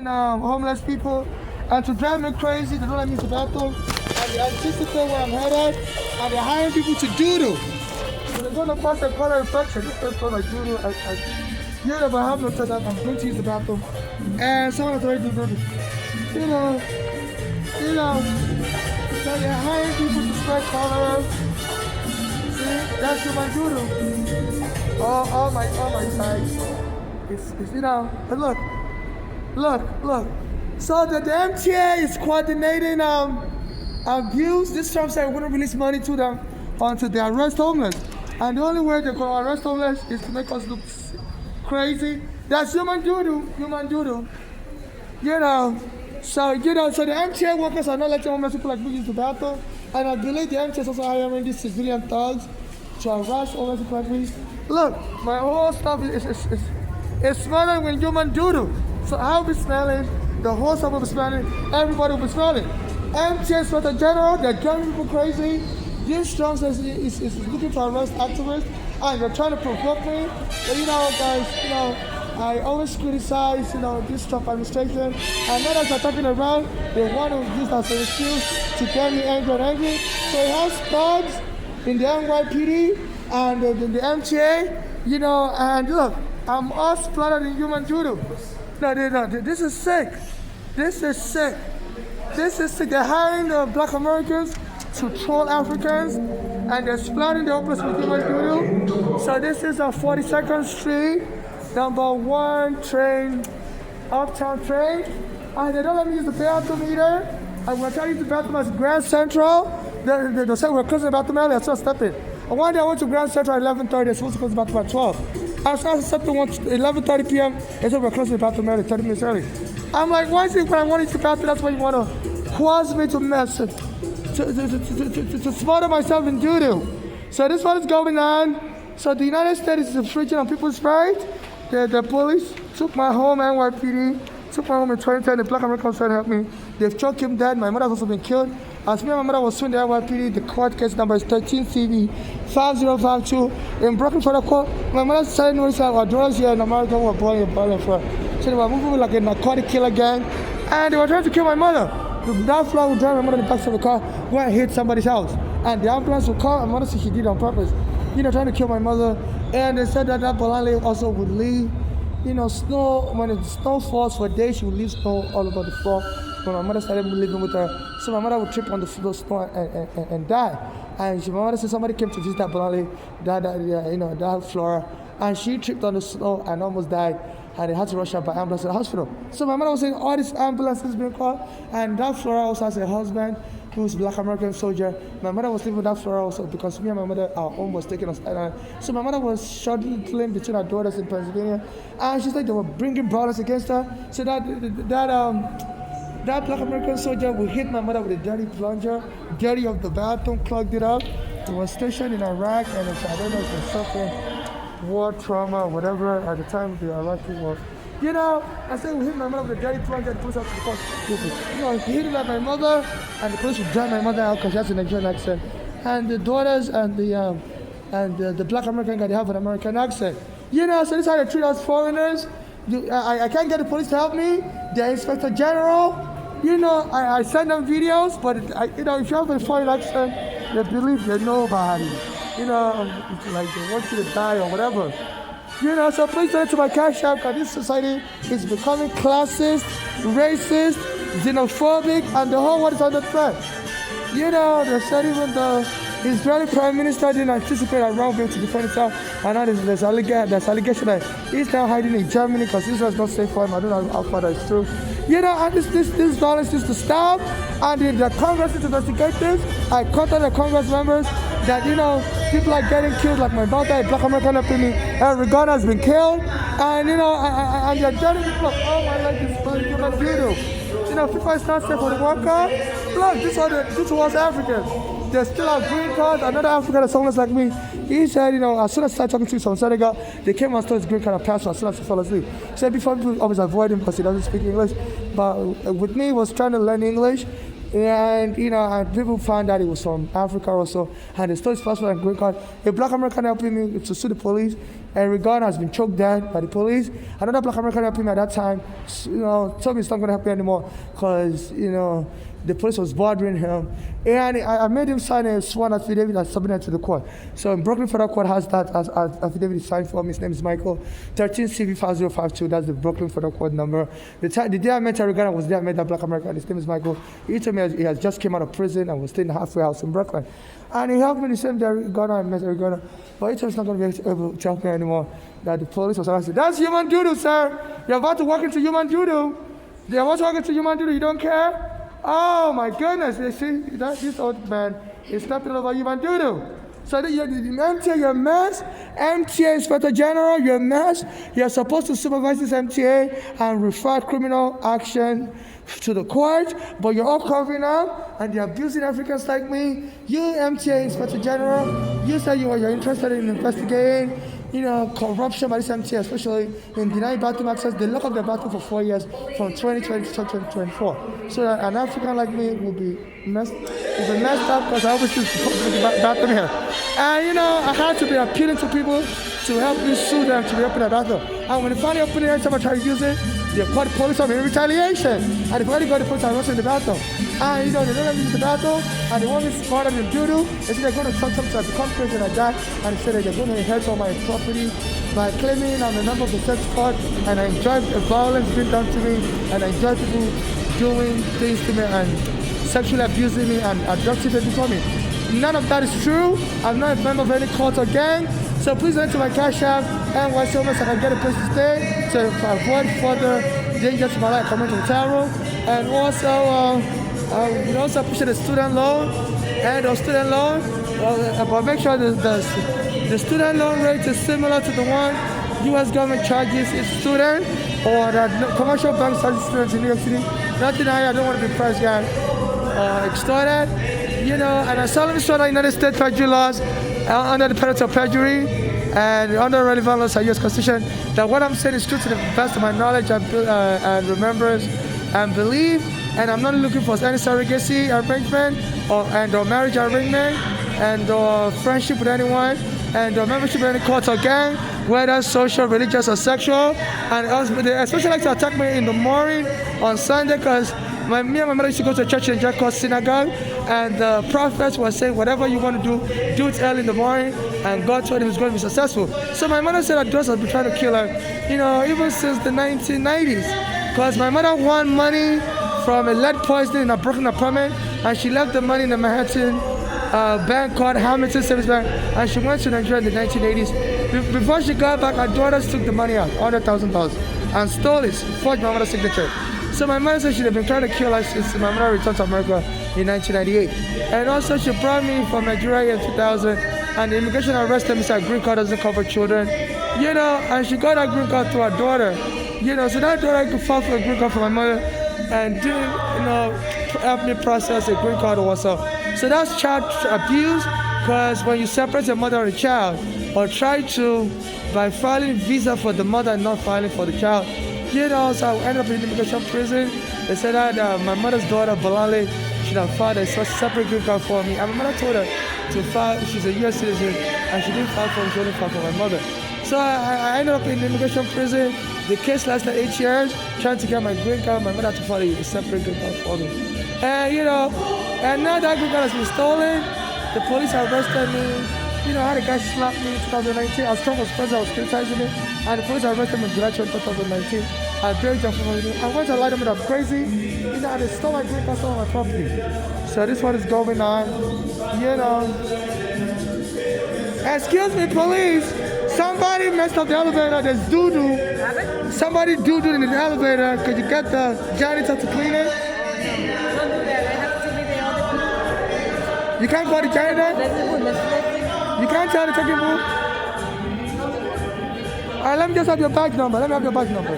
homeless people, and to drive me crazy, they don't let me use the bathroom, and they anticipate where I'm headed, and they're hiring people to doodle. So they're going to pass a color infection. This person's going to doodle. But I have no choice. I'm going to use the bathroom, and someone's already doodle. You know. So they're hiring people to spread color. See, that's what I doodle. All my sides. It's but look. So the MTA is coordinating abuse. This Trump said we're going to release money to them until they arrest homeless. And the only way they're going to arrest homeless is to make us look crazy. That's human doodle. So the MTA workers are not letting homeless people like me use the bathroom. And I believe the MTA is also hiring these civilian thugs to arrest homeless people like me. Look, my whole stuff is smelling when human doodle. So I'll be smelling, the whole stuff will be smelling, everybody will be smelling. MTA Inspector General, they're driving people crazy. This Trump is looking to arrest activists, and they're trying to provoke me. But guys, I always criticize, this Trump administration. And now that they're talking around, they want to use that as an excuse to get me angry. So it has thugs in the NYPD and in the MTA, and look, I'm all splattered in human doodle. No, this is sick. They're hiring the black Americans to troll Africans, and they're splatting the homeless with human doodle. So this is a 42nd Street, number 1 train, uptown train. And they don't let me use the bathroom either. And when I try to use the bathroom at Grand Central, they say we're closing the bathroom early, I still step in. And one day I went to Grand Central at 11:30, they're supposed to close the bathroom at 12. I started stepping 11:30 p.m. They said we're closing the bathroom early, 30 minutes early. I'm like, why is it when I want to use the bathroom, that's why you want to cause me to mess, to smother myself in doo-doo. So this one is going on. So the United States is infringing on people's rights. The police took my home, NYPD, took my home in 2010. The black Americans tried to help me. They've struck him dead. My mother has also been killed. As me and my mother was suing the NYPD, the court case number is 13 CV 5052 in Brooklyn Federal Court. My mother started noticing our daughters here in America were born in Berlin for her. So they were moving like a narcotic killer gang, and they were trying to kill my mother. That flag would drive my mother in the back of the car, go and hit somebody's house. And the ambulance would come, and my mother said she did it on purpose. Trying to kill my mother. And they said that Bolale also would leave, snow, when the snow falls for days, she would leave snow all over the floor. When my mother started living with her, so my mother would trip on the snow and die. And my mother said somebody came to visit that Bolale, that Flora, and she tripped on the snow and almost died. And they had to rush her by ambulance to the hospital. So my mother was saying all these ambulances being called, and that Flora also has a husband who's a black American soldier. My mother was living with that Flora also because me and my mother, our home was taken on Staten. So my mother was shuttling between her daughters in Pennsylvania, and she said they were bringing violence against her. So that black American soldier would hit my mother with a dirty plunger, dirty of the bathroom, clogged it up. He was stationed in Iraq, and I don't know if they're suffering war trauma or whatever at the time of the Iraqi war. I said we hit my mother with a dirty plunger and police out to the court. He hit it at my mother, and the police would drive my mother out because she has a Nigerian accent. And the daughters and the black American guy, they have an American accent. So this is how they treat us foreigners. I can't get the police to help me. The Inspector General, I send them videos, but if you have a foreign accent, they believe you're nobody. Like they want you to die or whatever. So please donate to my Cash App, because this society is becoming classist, racist, xenophobic, and the whole world is under threat. They said even the Israeli Prime Minister didn't anticipate a wrong bill to defend himself, and now there's allegation that he's now hiding in Germany because Israel is not safe for him. I don't know how far that is true. And this violence is to stop, and the Congress is to investigate this. I contacted the Congress members that, people are getting killed, like my daughter, a black American opinion, and Rihanna has been killed, and, and they're telling people, oh my life is beautiful. People is not safe for the worker. Look, this was Africans. They still have green cards. Another African that's homeless like me, he said, as soon as I started talking to him from Senegal, they came and stole his green card and passed as soon as he fell asleep. He said before people always avoid him because he doesn't speak English. But with me, he was trying to learn English. And and people found out he was from Africa also, and they stole his passport and green card. A black American helping me to sue the police. Eric Garner has been choked dead by the police. Another black American helped him at that time, told me it's not going to happen anymore because, the police was bothering him. And I made him sign a sworn affidavit and submit it to the court. So in Brooklyn Federal Court has that as affidavit signed for me. His name is Michael, 13CV5052. That's the Brooklyn Federal Court number. The day I met Eric Garner was the day I met that black American. His name is Michael. He told me he has just came out of prison and was staying in a halfway house in Brooklyn. And he helped me the same day Eric Garner and met Eric Garner. But he told me he's not going to be able to help me anymore. That the police was asking, that's human doodle, sir. You're about to walk into human doodle. You're about to walk into human doodle. You don't care? Oh my goodness, you see, this old man is stepping over human doodle. So you're MTA, MTA Inspector General, you're a mess. You're supposed to supervise this MTA and refer criminal action to the court, but you're all covering up and you're abusing Africans like me. You, MTA Inspector General, you say you're interested in investigating corruption by this MTA, especially in denying bathroom access. They lock up their bathroom for 4 years, from 2020 to 2024. So that an African like me will be messed up because I always use the bathroom here. And I had to be appealing to people to help me sue them to reopen the bathroom. And when they finally open it, someone tried to use it, they called the police on me in retaliation. And they've already got the police arrested in the bathroom. And they don't let me use the bathroom, and they want me to smarter than doo-doo. They say they're going to talk something to become crazy like that, and they say that they're going to inherit all my property by claiming I'm a member of the sex court, and I enjoy the violence being done to me, and I enjoy people doing things to me and sexually abusing me and abducting people for me. None of that is true. I'm not a member of any cult or gang. So please enter my Cash App and White Silver so I can get a place to stay to avoid further danger to my life coming to the tarot. And also, we also appreciate the student loan and the student loan. But make sure the student loan rate is similar to the one U.S. government charges its student or the commercial bank charges students in New York City. Nothing higher. I don't want to be price guy extorted. And I solemnly swear that United States federal laws under the penalty of perjury and under relevant laws of U.S. Constitution that what I'm saying is true to the best of my knowledge and remembrance and belief. And I'm not looking for any surrogacy arrangement or marriage arrangement or friendship with anyone or membership in any cult or gang, whether social, religious, or sexual. And they especially like to attack me in the morning on Sunday because me and my mother used to go to a church in Jericho synagogue, and the prophets were saying, whatever you want to do it early in the morning, and God told him he was going to be successful. So my mother said that Dios has been trying to kill her, even since the 1990s, because my mother won money from a lead poisoning in a broken apartment, and she left the money in a Manhattan bank called Hamilton Savings Bank, and she went to Nigeria in the 1980s. Before she got back, her daughters took the money out, $100,000, and stole it, forged my mother's signature. So my mother said she'd have been trying to kill us since my mother returned to America in 1998. And also she brought me from Nigeria in 2000, and the immigration arrested me, said green card doesn't cover children. And she got that green card to her daughter. So that daughter could file for a green card for my mother and didn't, help me process a green card also. So that's child abuse, because when you separate your mother and a child, or try to, by filing visa for the mother and not filing for the child, so I ended up in immigration prison. They said that my mother's daughter, Balale, should have filed a separate green card for me. And my mother told her to file, she's a U.S. citizen, and she didn't file for me, she only filed for my mother. So I ended up in immigration prison. The case lasted 8 years, trying to get my green card. My mother had to file a separate green card for me. And, and now that green card has been stolen, the police arrested me. I had a guy slap me in 2019. As Trump was president, I was criticizing him. And the police arrested me in July 2019. I buried them for me. I went to lie to them, I'm crazy. And they stole my green card, stole my property. So this one is going on. Excuse me, police. Somebody messed up the elevator. There's doo-doo. Somebody doo-doo in the elevator. Could you get the janitor to clean it? Don't do that. I have to be there all the time. You can't call the janitor? You can't tell the taking move? Alright, let me just have your badge number. Let me have your badge number.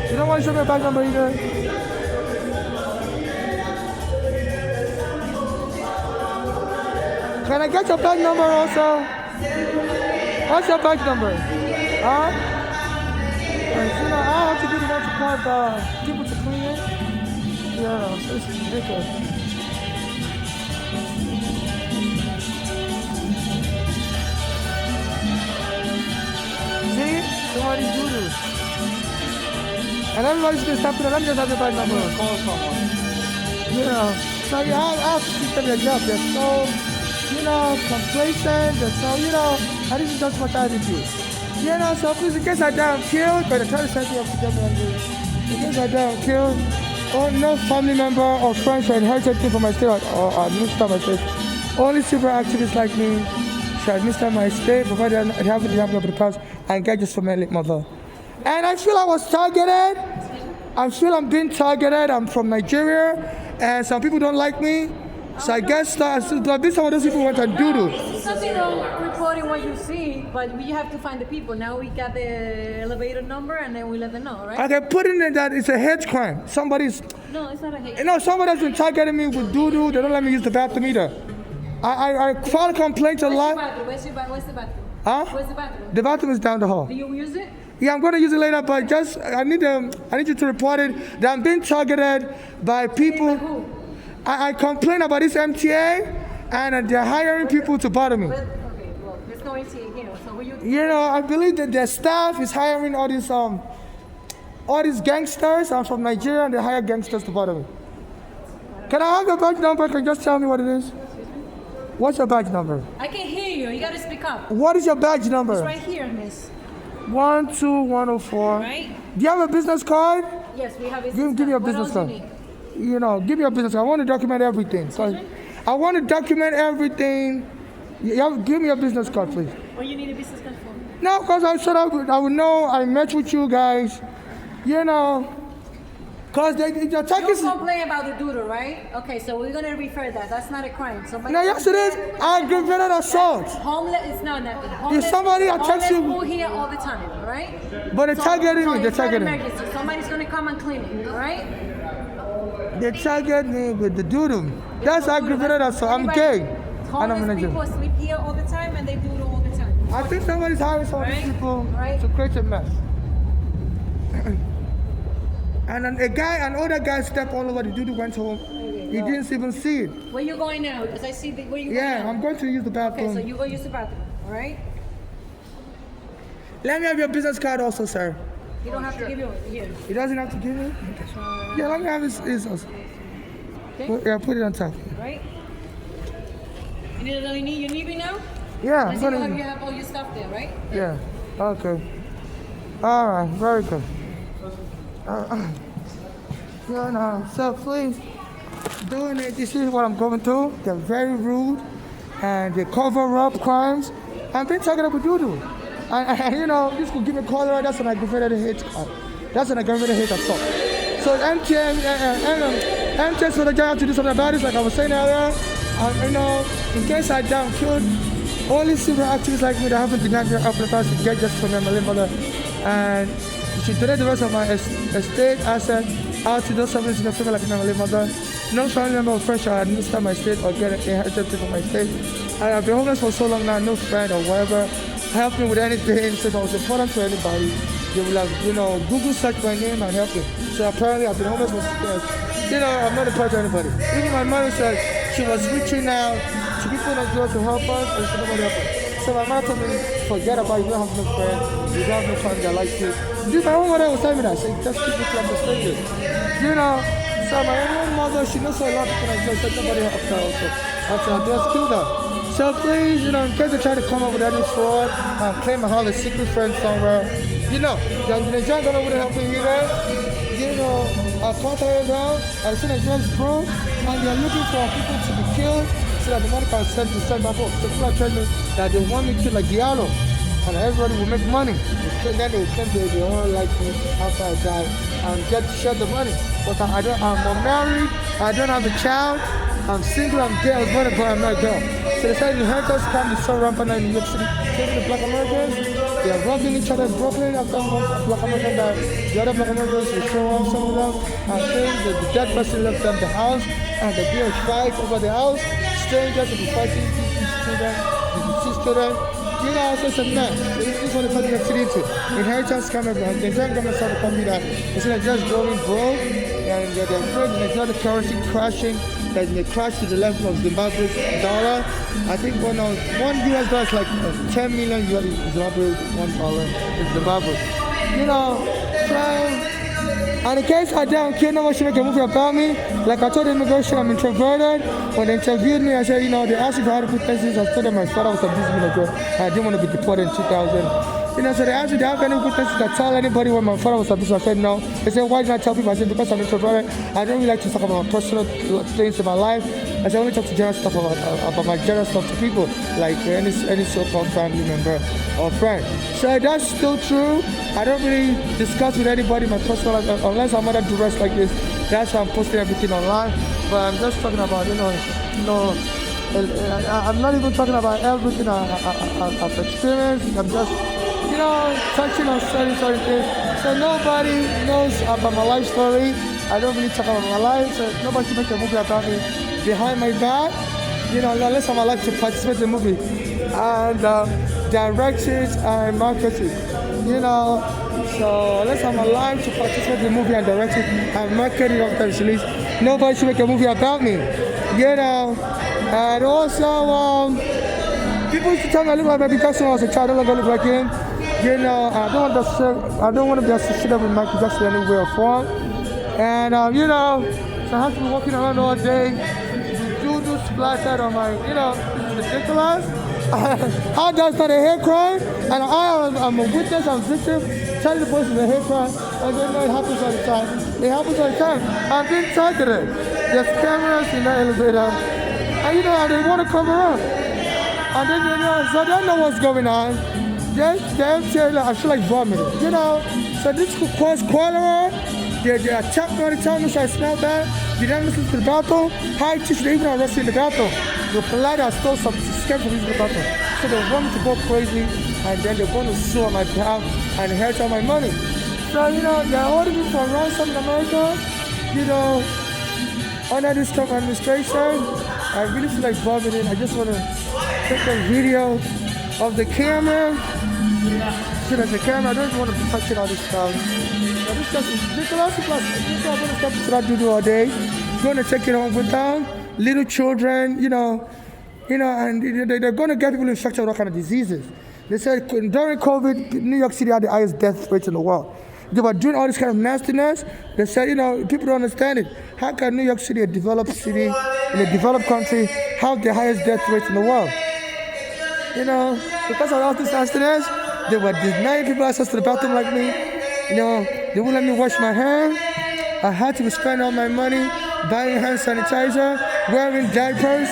You don't want to show me your badge number either? Can I get your badge number also? What's your badge number? Huh? I have to be the one to call the people to clean it. Yeah, so this is ridiculous. these doodles. And everybody's gonna stop to let me just have your badge number. Call someone. You know, so you have to keep them their job. They're so, complacent. They're so, and this is just what attitude. So please, in case I die, I'm killed, but I try to set you up to get me on this. In case I die, I'm killed, or no family member or friends or inherited thing from my state or administer my state. Only super activists like me should administer my state, provided I have the of the past and get just for my late mother. And I feel I was targeted. I feel I'm being targeted. I'm from Nigeria, and some people don't like me. So I guess some of those people want to doodle. There's nothing wrong reporting what you see, but we have to find the people. Now we got the elevator number, and then we let them know, right? Okay, put in there that it's a hate crime. Somebody's, No, it's not a hate. somebody's been targeting me with doodle. They don't let me use the bathroom either. I filed a complaint a lot. Where's the bathroom? Huh? Where's the bathroom? The bathroom is down the hall. Do you use it? Yeah, I'm going to use it later, but just I need you to report it that I'm being targeted by people. Who? I complain about this MTA, and they're hiring people to bother me. Okay, well, there's no ATA here, so will you? I believe that their staff is hiring all these gangsters. I'm from Nigeria, and they hire gangsters to bother me. Can I have your badge number? Can you just tell me what it is? What's your badge number? I can hear you. You gotta speak up. What is your badge number? It's right here, miss. 12104. Right? Do you have a business card? Yes, we have it. Give me your business card. Give me a business card. I want to document everything. So I want to document everything. Give me a business card, please. Or you need a business card for? No, because I said I would know I met with you guys. Because they're You attacking. complain about the doodle, right? Okay, so we're gonna refer that. That's not a crime. Somebody No, yes it is. Aggravated assault. Homeless, it's not nothing. Homeless, somebody attacks you- homeless people here all the time, right? But they're targeting me. They're it's not targeting me. emergency. Somebody's gonna come and clean it, all right? They target me with the doodle. That's aggravated assault. I'm gay. And I'm Homeless in people sleep here all the time and they doodle all the time. I think somebody's hiring some of these Right. people Right. to create a mess. And then an older guy stepped all over the doodle, went home. He didn't even see it. Where you going now? Because I see where you Yeah, going I'm now. going to use the bathroom. Okay, so you go use the bathroom, all right? Let me have your business card also, sir. You don't have to give you here. He doesn't have to give me? Yeah, let me have his also. Okay, Put it on top. right? You need me now? Yeah, I I'm see you gonna. have all your stuff there, right? Yeah, okay. All right, very good. So please, doing it, this is what I'm going through. They're very rude, and they cover up crimes. I'm being targeted with doodle. And this could give me cholera. That's an aggravated hate. That's an aggravated hate assault. So MTN, so the guy have to do something about it, like I was saying earlier. In case I die, I'm killed. Only civil activists like me that haven't denied their upper to get just from my mother, and you should donate the rest of my estate asset out to those services in the favor like my mother. No family member or friend shall administer my estate or get an inheritance from my estate. I have been homeless for so long now, no friend or whatever help me with anything. So if I was important to anybody, they will have, Google search my name and help me. So apparently I've been homeless for 6 years. I'm not important to anybody. Even my mother said she was reaching out to people that go to help us, and she nobody help us. So my mother told me, forget about it, you don't have no friends, you don't have no family that like you. My own mother was telling me that, so just keep it like the strangers. So my own mother, she knows a lot of people that said nobody helped her also. Until I just killed her. So please, in case they try to come up with any fraud, claim I have a secret friend somewhere, the Nigerian government wouldn't help me either. I'll contact them, I'll send a drugs broke, and they're looking for people to be killed so that the money can send back home. So people are telling me that they want me killed like Diallo, and everybody will make money. Then they will claim they don't like me after I die and share the money. But I'm not married, I don't have a child, I'm single, I'm gay, I was born a boy, I'm not a girl. So they said inheritance scam is so rampant in New York City. Taking the black Americans, they are robbing each other in Brooklyn after one black American died. The other black Americans will show off some of them and think that the dead person left them the house and the beer fight over the house. Strangers will be fighting children, the deceased children. So it's a mess. This is what the country has into. Inheritance scam, the Nigerian government started a company that is just going broke and they're afraid the currency crashing. There's a crash to the level of Zimbabwe's dollar. I think one US dollar is like 10 million Zimbabwe $1 in Zimbabwe. you know, trying. And in case I don't care, no one should make a movie about me. Like I told the immigration, I'm introverted. When they interviewed me, I said, they asked me if I had a good tendencies. I told them my father was abusing me like that. I didn't want to be deported in 2000. So they asked me, do I have any good tendencies? I tell anybody when my father was abusing. I said no. They said, why did I tell people? I said, because I'm introverted. I don't really like to talk about my personal things in my life. I said, I only talk to general stuff about my general stuff to people, like any so-called family member or friend. So that's still true. I don't really discuss with anybody my personal life unless I'm under duress like this. That's why I'm posting everything online. But I'm just talking about, I'm not even talking about everything I've experienced. I'm just, touching on certain things. So nobody knows about my life story. I don't really talk about my life. So nobody should make a movie about me behind my back. Unless I'm allowed to participate in the movie and direct it and market it. So unless I'm allowed to participate in the movie and direct it and market it after it's released, nobody should make a movie about me. And also, people used to tell me I look like Michael Jackson when I was a child. I don't look like him. I don't want to be associated with Michael Jackson in any way or form. And so I have to be walking around all day. Juju splattered on my, this is ridiculous. How does not a hate crime? And I'm a witness, I'm a victim. Telling the police it's a hate crime. And then it happens all the time. It happens all the time. I've been targeted. There's cameras in the elevator. And they want to cover up. And then, so they don't know what's going on. They tell I feel like vomiting. So this could cause cholera. They attack me all the time, which I smell bad. They don't listen to the bathroom. High tissue, they even arrest me in the bathroom. The police are still scared from using the bathroom. So they want me to go crazy, and then they're going to sue on my behalf and inherit all my money. So, they're holding me for ransom in America, under this Trump administration. I really feel like vomiting. I just want to take a video of the camera. Shoot at the camera. I don't want to be touching all this stuff. But this stuff is ridiculous. This stuff is going to stop to do all day. Going to take it home with them. Little children, and they're going to get people infected with all kind of diseases. They said during COVID, New York City had the highest death rate in the world. They were doing all this kind of nastiness. They said, people don't understand it. How can New York City, a developed city in a developed country, have the highest death rate in the world? Because of all this nastiness, they were denying people access to the bathroom like me. They wouldn't let me wash my hands. I had to spend all my money buying hand sanitizer, wearing diapers.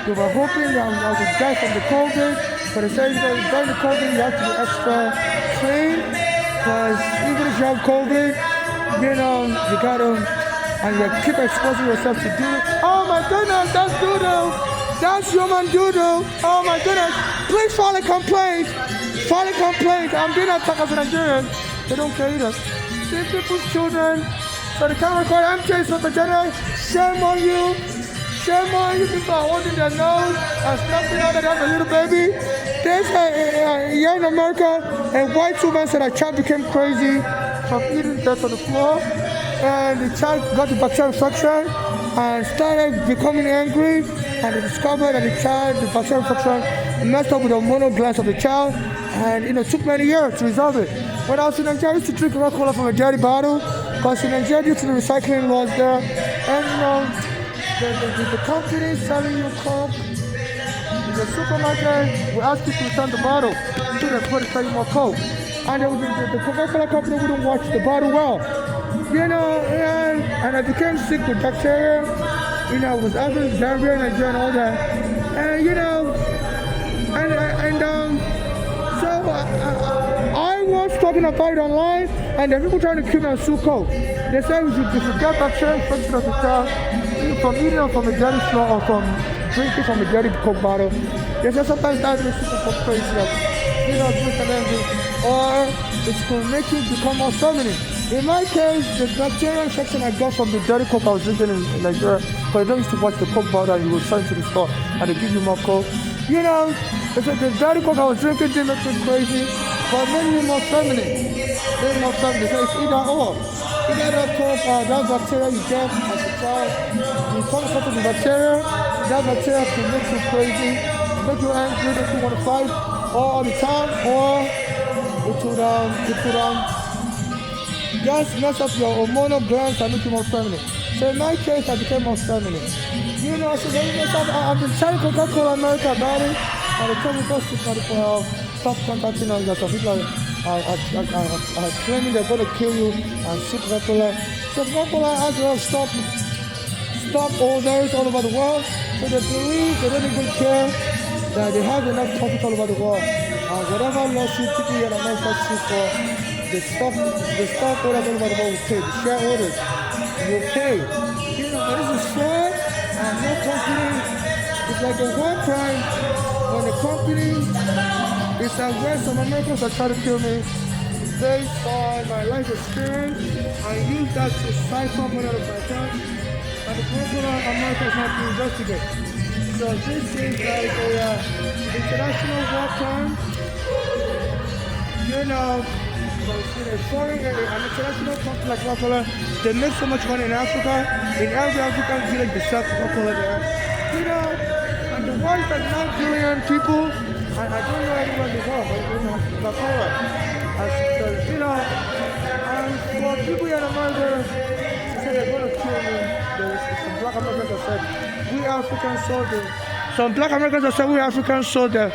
They were hoping that I would die from the COVID, but they said during the COVID you have to be extra clean, because even if you have COVID, you gotta, and you keep exposing yourself to doodle. Oh my goodness, that's doodle. That's human doodle. Oh my goodness. Please file a complaint. File a complaint. I'm being attacked as a Nigerian. They don't care either. See people's children. So the camera record MJ Sota General. Shame on you. Shame on you. People are holding their nose and snapping out that they have a little baby. There's here in America, a white woman said a child became crazy from eating dirt on the floor. And the child got the bacterial infection and started becoming angry. And they discovered that the bacterial infection messed up with the hormonal glands of the child. And it took many years to resolve it. When I was in Nigeria, I used to drink Coca-Cola from a dirty bottle. Because in Nigeria, due to the recycling laws there, and the company selling you Coke, the supermarket will ask you to return the bottle until they're going to sell you more Coke. And the Coca-Cola company wouldn't watch the bottle well. And I became sick with bacteria. I was having diarrhea in Nigeria and all that. And so I was talking about it online, and there are people trying to kill me on sue Coke. They say if you get bacteria infection of the child from eating or from a dirty floor or from drinking from a dirty Coke bottle, they say sometimes that makes people go crazy, drink and energy, or it can make you become more feminine. In my case, the bacterial infection I got from the dirty Coke I was drinking in Nigeria, but I don't used to watch the Coke bottle and you would send to the store and they give you more Coke. The dirty Coke I was drinking didn't make me crazy, but made me more feminine. So it's either or. Either that Coke or that bacteria you get as a child, you come in contact with bacteria, that bacteria can make you crazy, make you angry, make you want to fight all the time, or just mess up your hormonal glands and make you more feminine. So in my case, I became more feminine. You know, so I've been telling Coca-Cola America about it, and they told me go stop contacting us. Some people are claiming they're going to kill you and sue Coca-Cola. So Coca-Cola has to stop owners all over the world. So they believe they don't even care that they have enough profit all over the world. And whatever lawsuit people in America sue for, the stock owners all over the world will pay. The shareholders will pay. You know, but this is fair and no company. It's like a war crime when a company is at where some Americans are trying to kill me based on my life experience. I use that to cipher money out of my account. And the Coca-Cola America is not to investigate. So this is like a international war crime. You know, in a foreign area, an international company like Coca-Cola, they make so much money in Africa. In every African village, they sell Coca-Cola there. You know, and the world is like 9 billion people. And I don't know anyone in the world, but you know, Coca-Cola. You know, and for people in America, they're going to kill me. There's some black Americans that said, we Africans sold them. Some black Americans that said, we Africans sold them.